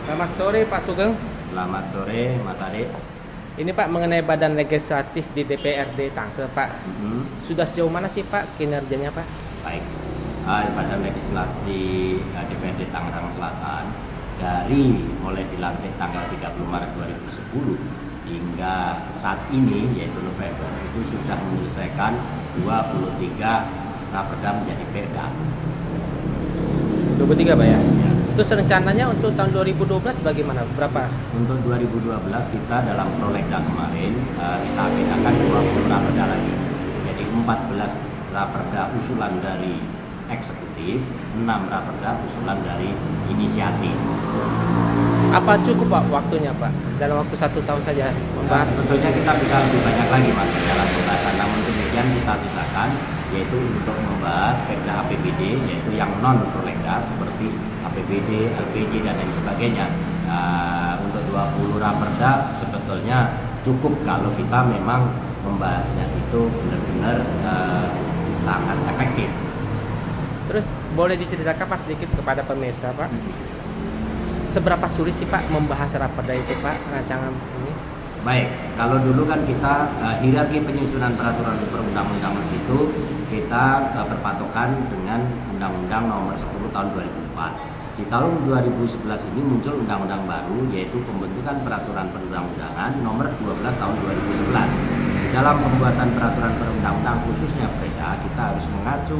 Selamat sore Pak Sugeng. Selamat sore Mas Ade. Ini Pak mengenai badan legislatif di DPRD Tangsel Pak. Sudah sejauh mana sih Pak kinerjanya Pak? Baik, Badan Legislasi DPRD Tangerang Selatan dari mulai dilantik tanggal 30 Maret 2010 hingga saat ini yaitu November itu sudah menyelesaikan 23 raperda menjadi perda. 23 Pak ya? Ya. Terus rencananya untuk tahun 2012 bagaimana? Berapa? Untuk 2012 kita dalam prolegda kemarin kita agendakan 20 raperda lagi. Jadi 14 raperda usulan dari eksekutif, 6 raperda usulan dari inisiatif. Apa cukup Pak waktunya Pak? Dalam waktu 1 tahun saja membahas? Sebetulnya kita bisa lebih banyak lagi Mas dalam pembahasan, namun demikian kita sisakan yaitu untuk membahas perda APBD yaitu yang non prolegda seperti APBD, LPJ dan lain sebagainya. Untuk 20 raperda sebetulnya cukup kalau kita memang membahasnya itu benar-benar sangat efektif. Terus boleh diceritakan Pak sedikit kepada pemirsa Pak? Seberapa sulit sih Pak membahas raperda itu Pak, rancangan ini? Baik, kalau dulu kan kita hierarki penyusunan peraturan perundang-undangan itu kita berpatokan dengan Undang-Undang Nomor 10 Tahun 2004. Di tahun 2011 ini muncul undang-undang baru yaitu pembentukan peraturan perundang-undangan Nomor 12 Tahun 2011. Di dalam pembuatan peraturan perundang-undangan khususnya perda kita harus mengacu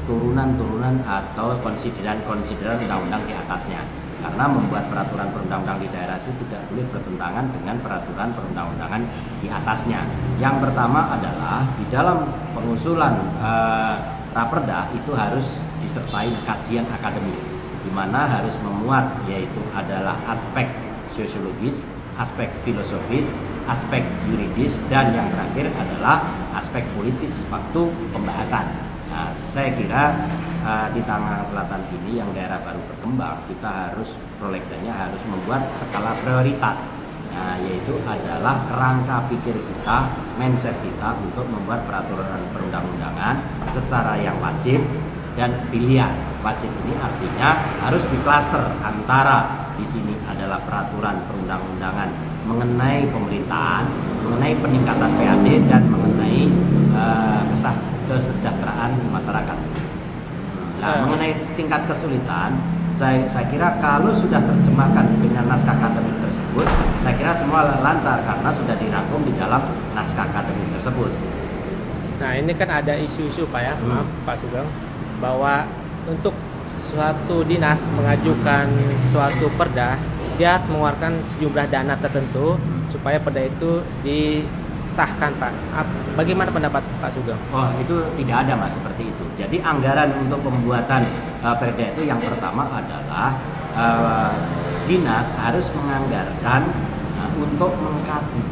turunan-turunan atau konsideran-konsideran undang-undang di atasnya. Karena membuat peraturan perundang-undangan di daerah itu tidak boleh bertentangan dengan peraturan perundang-undangan di atasnya. Yang pertama adalah di dalam pengusulan raperda itu harus disertai kajian akademis, di mana harus memuat yaitu adalah aspek sosiologis, aspek filosofis, aspek yuridis, dan yang terakhir adalah aspek politis waktu pembahasan. Nah, saya kira di Tangerang Selatan ini yang daerah baru berkembang, kita harus prolegdanya harus membuat skala prioritas, yaitu adalah kerangka pikir kita, mindset kita untuk membuat peraturan perundang-undangan secara yang wajib dan pilihan. Wajib ini artinya harus diklaster antara di sini adalah peraturan perundang-undangan mengenai pemerintahan, mengenai peningkatan PAD dan mengenai kesejahteraan masyarakat. Nah, mengenai tingkat kesulitan, saya kira kalau sudah terjemahkan dengan naskah akademik tersebut, saya kira semua lancar karena sudah dirangkum di dalam naskah akademik tersebut. Nah ini kan ada isu-isu Pak ya, maaf Pak Sugeng, bahwa untuk suatu dinas mengajukan suatu perda, dia harus mengeluarkan sejumlah dana tertentu supaya perda itu disahkan Pak. Bagaimana pendapat Pak Sugeng? Oh, itu tidak ada Mas seperti itu. Jadi anggaran untuk pembuatan perda itu yang pertama adalah dinas harus menganggarkan untuk mengkaji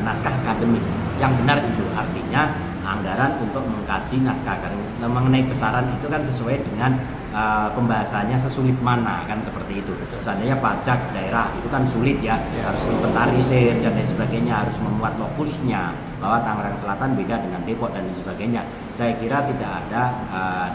naskah akademik yang benar. Itu artinya anggaran untuk mengkaji naskah akademik mengenai besaran itu kan sesuai dengan pembahasannya sesulit mana kan seperti itu. Seandainya pajak daerah itu kan sulit ya, harus inventarisir dan lain sebagainya, harus memuat lokusnya bahwa Tangerang Selatan beda dengan Depok dan lain sebagainya. Saya kira tidak ada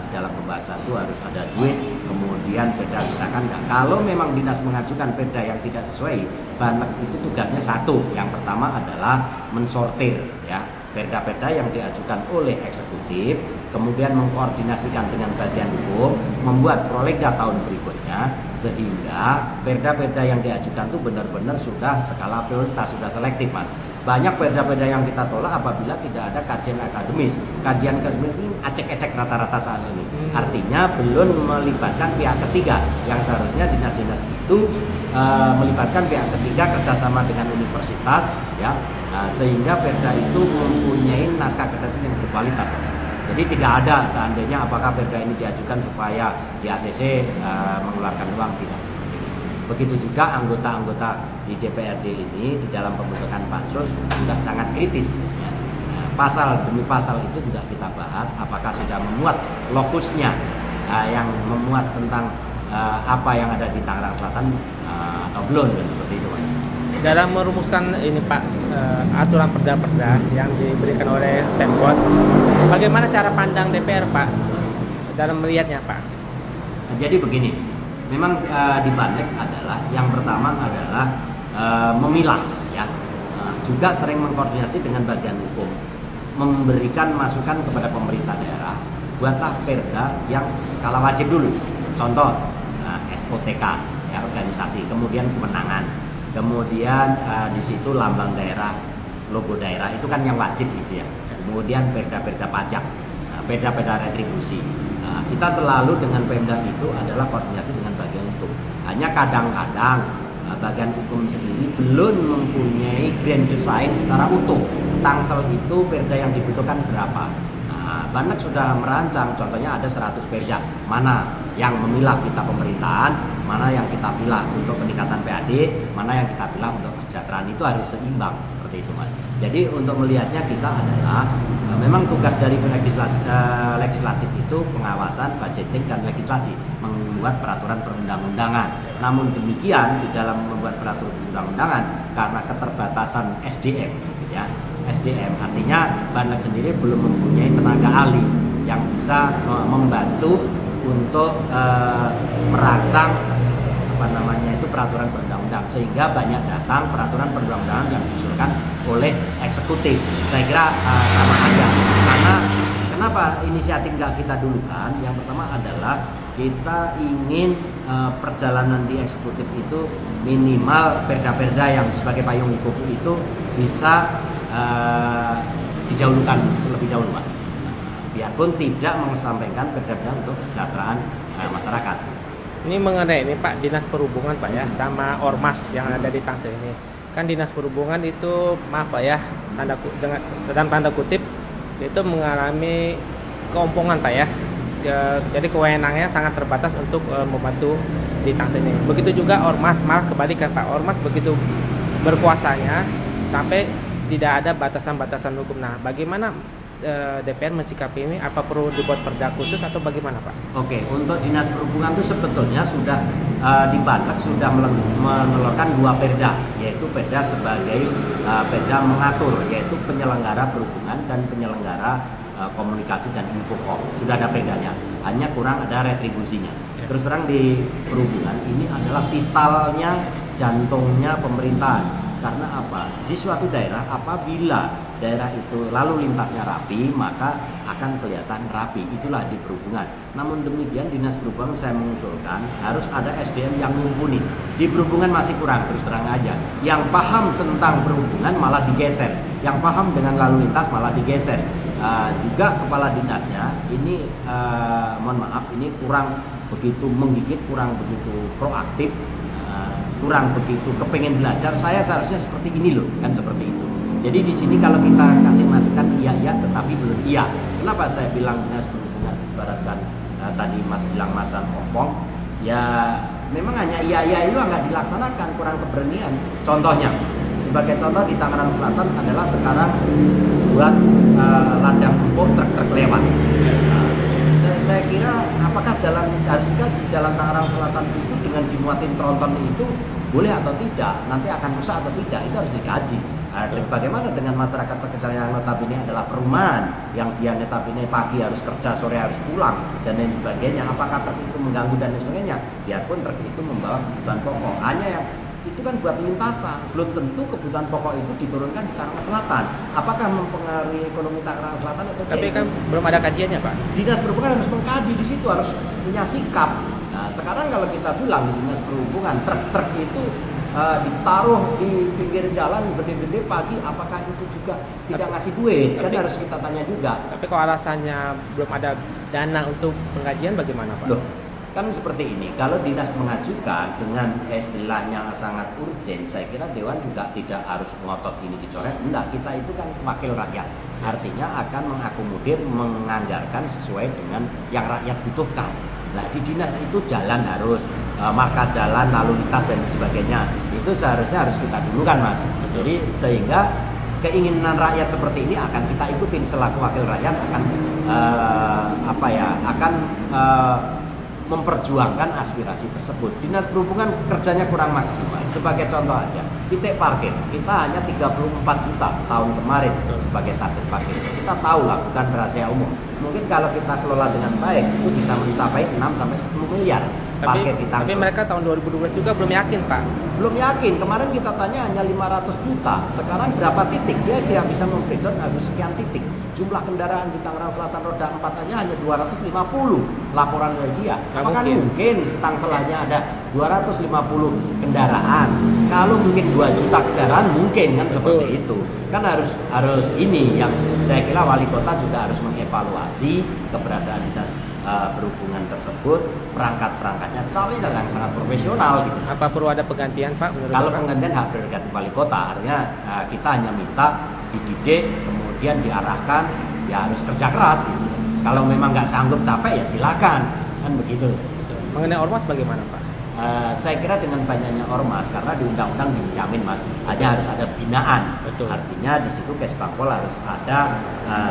di dalam pembahasan itu harus ada duit kemudian perda disahkan. Nah, kalau memang dinas mengajukan perda yang tidak sesuai, Banak itu tugasnya satu. Yang pertama adalah mensortir ya perda-perda yang diajukan oleh eksekutif, kemudian mengkoordinasikan dengan bagian hukum, membuat prolegda tahun berikutnya, sehingga perda-perda yang diajukan itu benar-benar sudah skala prioritas, sudah selektif Mas. Banyak perda-perda yang kita tolak apabila tidak ada kajian akademis. Kajian akademis ini acek-acek rata-rata saat ini. Artinya belum melibatkan pihak ketiga, yang seharusnya dinas-dinas itu melibatkan pihak ketiga kerjasama dengan universitas ya. Sehingga perda itu mempunyai naskah akademik yang berkualitas Mas. Jadi tidak ada seandainya apakah perda ini diajukan supaya di ACC mengeluarkan uang, tidak seperti itu. Begitu juga anggota-anggota di DPRD ini di dalam pembentukan pansus juga sangat kritis ya. Pasal demi pasal itu juga kita bahas apakah sudah memuat lokusnya yang memuat tentang apa yang ada di Tangerang Selatan atau belum dan seperti itu Mas. Dalam merumuskan ini Pak aturan perda-perda yang diberikan oleh Pemkot, bagaimana cara pandang DPR Pak dalam melihatnya Pak? Jadi begini, Memang di Bandek adalah yang pertama adalah memilah ya. Juga sering mengkoordinasi dengan bagian hukum, memberikan masukan kepada pemerintah daerah, buatlah perda yang skala wajib dulu. Contoh SOTK ya, organisasi, kemudian kewenangan, kemudian di situ lambang daerah, logo daerah itu kan yang wajib gitu ya. Kemudian perda-perda pajak, perda-perda retribusi. Kita selalu dengan Pemda itu adalah koordinasi dengan bagian hukum. Hanya kadang-kadang bagian hukum sendiri belum mempunyai grand design secara utuh. Tangsel itu perda yang dibutuhkan berapa. Bandek sudah merancang, contohnya ada 100 perda, mana yang memilah kita pemerintahan, mana yang kita pilih untuk peningkatan PAD, mana yang kita pilih untuk kesejahteraan. Itu harus seimbang seperti itu Mas. Jadi untuk melihatnya kita adalah memang tugas dari legislatif itu pengawasan, budgeting, dan legislasi, membuat peraturan perundang-undangan. Namun demikian di dalam membuat peraturan perundang-undangan karena keterbatasan SDM ya, SDM artinya Bandek sendiri belum mempunyai tenaga ahli yang bisa membantu untuk merancang peraturan perundang-undang, sehingga banyak datang peraturan perundang-undangan yang diusulkan oleh eksekutif. Saya kira sama aja. Karena kenapa inisiatif nggak kita dulukan? Yang pertama adalah kita ingin perjalanan di eksekutif itu minimal perda-perda yang sebagai payung hukum itu bisa didahulukan lebih dahulu, Pak. Biarpun tidak mengesampingkan perda-perda untuk kesejahteraan masyarakat. Ini mengenai ini Pak, Dinas Perhubungan Pak ya, sama Ormas yang ada di Tangsel ini. Kan Dinas Perhubungan itu, maaf Pak ya, dalam tanda kutip itu mengalami keompongan Pak ya. Jadi kewenangannya sangat terbatas untuk membantu di Tangsel ini. Begitu juga Ormas, malah kebalikan Pak. Ormas begitu berkuasanya sampai tidak ada batasan-batasan hukum. Nah, bagaimana DPR mensikapi ini? Apa perlu dibuat perda khusus atau bagaimana Pak? Oke, untuk Dinas Perhubungan itu sebetulnya sudah di Bandek sudah mengeluarkan 2 perda, yaitu perda sebagai perda mengatur, yaitu penyelenggara perhubungan dan penyelenggara komunikasi dan infocom. Sudah ada perdanya, hanya kurang ada retribusinya. Terus terang di perhubungan ini adalah vitalnya, jantungnya pemerintahan. Karena apa? Di suatu daerah apabila daerah itu lalu lintasnya rapi, maka akan kelihatan rapi. Itulah di perhubungan. Namun demikian Dinas Perhubungan saya mengusulkan harus ada SDM yang mumpuni. Di perhubungan masih kurang, terus terang aja. Yang paham tentang perhubungan malah digeser. Yang paham dengan lalu lintas malah digeser. Juga kepala dinasnya ini mohon maaf ini kurang begitu menggigit, kurang begitu proaktif, kurang begitu kepengen belajar. Saya seharusnya seperti ini loh, kan seperti itu. Jadi di sini kalau kita kasih masukan iya tetapi belum iya. Kenapa saya bilang Dinas Perhubungan ibaratkan tadi Mas bilang macan ompong, ya memang hanya iya itu nggak dilaksanakan, kurang keberanian. Contohnya sebagai contoh di Tangerang Selatan adalah sekarang buat ladang empuk truk lewat. Saya kira apakah harus dikaji jalan Tangerang Selatan itu dengan dimuatin tronton itu boleh atau tidak, nanti akan rusak atau tidak, itu harus dikaji. Bagaimana dengan masyarakat sekitar yang notabene adalah perumahan, yang dia notabene pagi harus kerja, sore harus pulang dan lain sebagainya. Apakah truk itu mengganggu dan lain sebagainya? Biarpun truk itu membawa kebutuhan pokok, hanya yang itu kan buat lintasan, belum tentu kebutuhan pokok itu diturunkan di Tangerang Selatan. Apakah mempengaruhi ekonomi Tangerang Selatan atau tidak? Tapi kan belum ada kajiannya Pak. Dinas Perhubungan harus mengkaji di situ, harus punya sikap. Nah, sekarang kalau kita bilang di Dinas Perhubungan truk-truk itu ditaruh di pinggir jalan gede-gede pagi, apakah itu juga tidak ngasih duit? Kan harus kita tanya juga. Tapi kalau alasannya belum ada dana untuk pengkajian bagaimana Pak? Loh, kan seperti ini, kalau dinas mengajukan dengan istilahnya sangat urgent, saya kira Dewan juga tidak harus ngotot ini dicoret. Enggak, kita itu kan wakil rakyat, artinya akan mengakomodir, menganggarkan sesuai dengan yang rakyat butuhkan. Nah, di dinas itu jalan harus marka jalan, lalu lintas dan sebagainya, itu seharusnya harus kita dulukan Mas. Jadi sehingga keinginan rakyat seperti ini akan kita ikutin selaku wakil rakyat, akan memperjuangkan aspirasi tersebut. Dinas Perhubungan kerjanya kurang maksimal. Sebagai contoh aja, titik parkir kita hanya 34 juta tahun kemarin sebagai target parkir. Kita tahu lah, bukan rahasia umum. Mungkin kalau kita kelola dengan baik itu bisa mencapai 6 sampai 10 miliar. parkir di Tapi Tangsel. mereka tahun 2012 juga belum yakin, Pak. Belum yakin, kemarin kita tanya hanya 500 juta, sekarang berapa titik? Dia bisa membreakdown harus sekian titik. Jumlah kendaraan di Tangerang Selatan roda 4 hanya 250 laporan dari dia. Nggak Apakah mungkin Tangsel hanya ada 250 kendaraan? Kalau mungkin 2 juta kendaraan mungkin kan seperti itu. Kan harus ini yang saya kira wali kota juga harus mengevaluasi keberadaan dinas berhubungan tersebut, perangkat-perangkatnya cari yang sangat profesional gitu. Apa perlu ada penggantian, Pak, menurut Kalau Bapak? penggantian hak prerogatif wali kota, artinya kita hanya minta dididik, kemudian diarahkan, ya harus kerja keras gitu. Kalau memang nggak sanggup capek ya silakan, kan begitu. Mengenai ormas bagaimana, Pak? Saya kira dengan banyaknya ormas, karena di undang-undang dijamin mas, hanya harus ada binaan. Betul. Artinya di situ Kesbangpol harus ada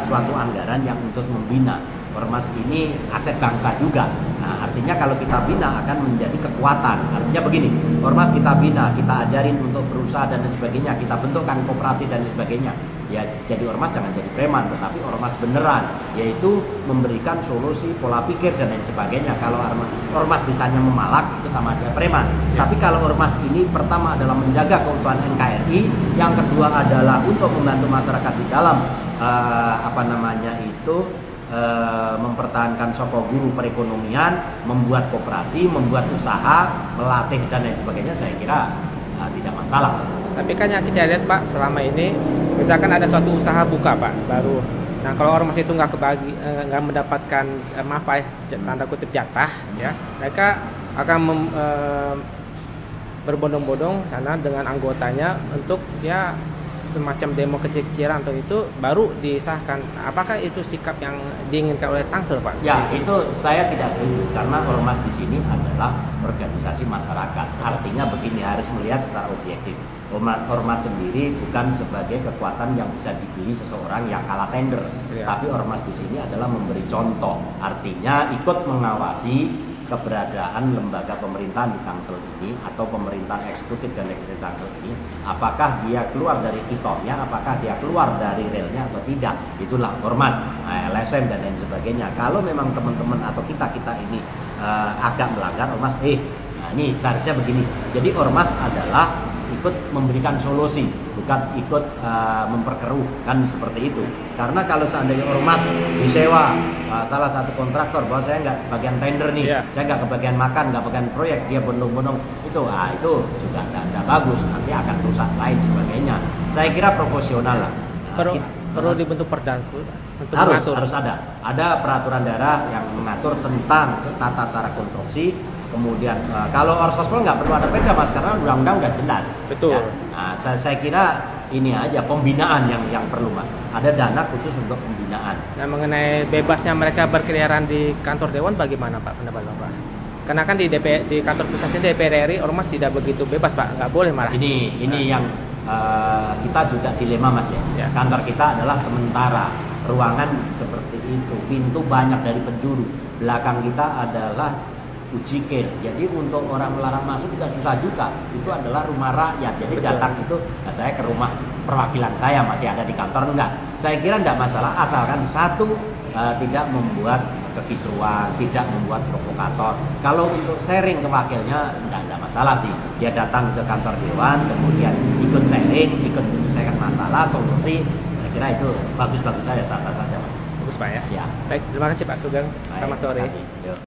suatu anggaran yang untuk membina. Ormas ini aset bangsa juga. Nah, artinya kalau kita bina akan menjadi kekuatan. Artinya begini, ormas kita bina, kita ajarin untuk berusaha dan sebagainya, kita bentukkan koperasi dan sebagainya. Ya jadi ormas jangan jadi preman, tetapi ormas beneran, yaitu memberikan solusi, pola pikir dan lain sebagainya. Kalau ormas misalnya memalak, itu sama aja preman. Ya. Tapi kalau ormas ini pertama adalah menjaga keutuhan NKRI, yang kedua adalah untuk membantu masyarakat di dalam mempertahankan soko guru perekonomian, membuat koperasi, membuat usaha, melatih dan lain sebagainya, saya kira tidak masalah. Tapi kan yang kita lihat, Pak, selama ini misalkan ada suatu usaha buka, Pak, baru. Nah, kalau ormas itu nggak mendapatkan tanda kutip jatah, ya, mereka akan berbondong-bondong sana dengan anggotanya untuk ya semacam demo kecil-kecilan atau itu baru disahkan. Apakah itu sikap yang diinginkan oleh Tangsel, Pak? Ya, itu saya tidak setuju karena ormas di sini adalah organisasi masyarakat. Artinya begini, harus melihat secara objektif. Ormas sendiri bukan sebagai kekuatan yang bisa dibeli seseorang yang kalah tender. Ya. Tapi ormas di sini adalah memberi contoh. Artinya ikut mengawasi keberadaan lembaga pemerintahan di Tangsel ini atau pemerintahan eksekutif dan legislatif Tangsel ini, apakah dia keluar dari kitornya, apakah dia keluar dari relnya atau tidak. Itulah ormas, LSM dan lain sebagainya. Kalau memang teman-teman atau kita ini agak melanggar, ormas ini seharusnya begini. Jadi ormas adalah ikut memberikan solusi, bukan ikut memperkeruh, kan seperti itu. Karena kalau seandainya ormas disewa salah satu kontraktor bahwa saya nggak bagian tender nih, saya nggak kebagian makan, nggak bagian proyek, dia bondong-bondong itu juga tidak bagus, nanti akan rusak lain sebagainya. Saya kira profesional lah. Perlu dibentuk perda untuk harus ada peraturan daerah yang mengatur tentang tata cara konstruksi. Kemudian kalau orsospol nggak perlu ada perda mas, karena undang-undang udah jelas. Betul. Ya. Nah, saya kira ini aja pembinaan yang perlu mas. Ada dana khusus untuk pembinaan. Nah, mengenai bebasnya mereka berkeliaran di kantor dewan, bagaimana Pak pendapat Bapak? Karena kan di kantor pusat DPR RI ormas tidak begitu bebas, Pak, nggak boleh malah. Ini yang kita juga dilema mas ya. Kantor kita adalah sementara, ruangan seperti itu, pintu banyak dari penjuru. Belakang kita adalah ujikir, jadi untuk orang melarang masuk juga susah juga. Itu adalah rumah rakyat, jadi datang itu saya ke rumah perwakilan saya masih ada di kantor enggak. Saya kira enggak masalah asalkan satu tidak membuat kekisruan, tidak membuat provokator. Kalau untuk sharing ke wakilnya enggak masalah sih. Dia datang ke kantor dewan, kemudian ikut sharing, ikut menyelesaikan masalah, solusi. Saya kira itu bagus-bagus saja, sah-sah saja mas. Bagus Pak ya. Ya. Baik, terima kasih Pak Sugeng. Selamat sore. Terima kasih.